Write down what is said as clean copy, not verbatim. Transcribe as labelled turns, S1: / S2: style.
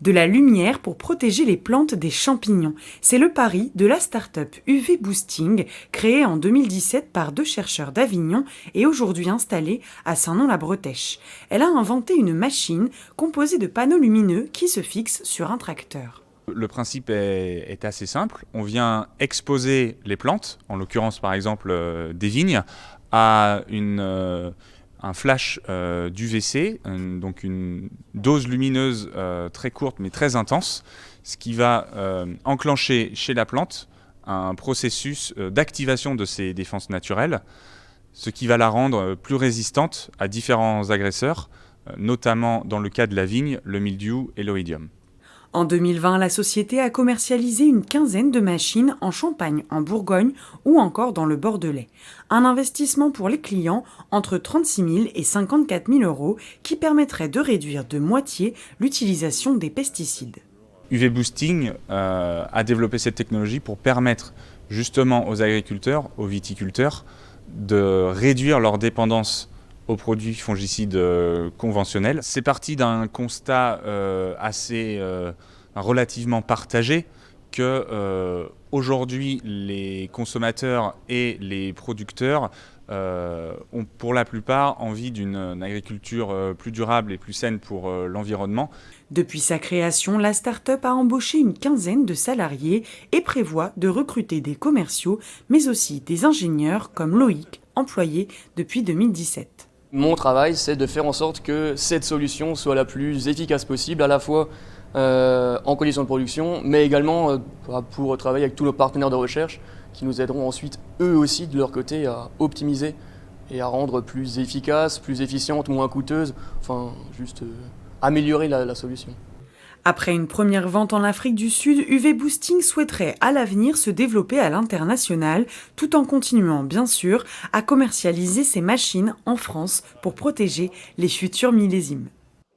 S1: De la lumière pour protéger les plantes des champignons. C'est le pari de la start-up UV Boosting, créée en 2017 par deux chercheurs d'Avignon et aujourd'hui installée à Saint-Nom-la-Bretèche. Elle a inventé une machine composée de panneaux lumineux qui se fixent sur un tracteur.
S2: Le principe est assez simple. On vient exposer les plantes, en l'occurrence par exemple des vignes, à un flash d'UVC, donc une dose lumineuse très courte mais très intense, ce qui va enclencher chez la plante un processus d'activation de ses défenses naturelles, ce qui va la rendre plus résistante à différents agresseurs, notamment dans le cas de la vigne, le mildiou et l'oïdium.
S1: En 2020, la société a commercialisé une quinzaine de machines en Champagne, en Bourgogne ou encore dans le Bordelais. Un investissement pour les clients entre 36 000 et 54 000 euros qui permettrait de réduire de moitié l'utilisation des pesticides.
S2: UV Boosting a développé cette technologie pour permettre justement aux agriculteurs, aux viticulteurs, de réduire leur dépendance aux produits fongicides conventionnels. C'est parti d'un constat relativement partagé que aujourd'hui les consommateurs et les producteurs ont pour la plupart envie d'une agriculture plus durable et plus saine pour l'environnement.
S1: Depuis sa création, la start-up a embauché une quinzaine de salariés et prévoit de recruter des commerciaux, mais aussi des ingénieurs comme Loïc, employé depuis 2017.
S3: Mon travail, c'est de faire en sorte que cette solution soit la plus efficace possible, à la fois en conditions de production, mais également pour travailler avec tous nos partenaires de recherche qui nous aideront ensuite, eux aussi, de leur côté, à optimiser et à rendre plus efficace, plus efficiente, moins coûteuse, enfin, juste améliorer la solution.
S1: Après une première vente en Afrique du Sud, UV Boosting souhaiterait à l'avenir se développer à l'international, tout en continuant bien sûr à commercialiser ses machines en France pour protéger les futurs millésimes.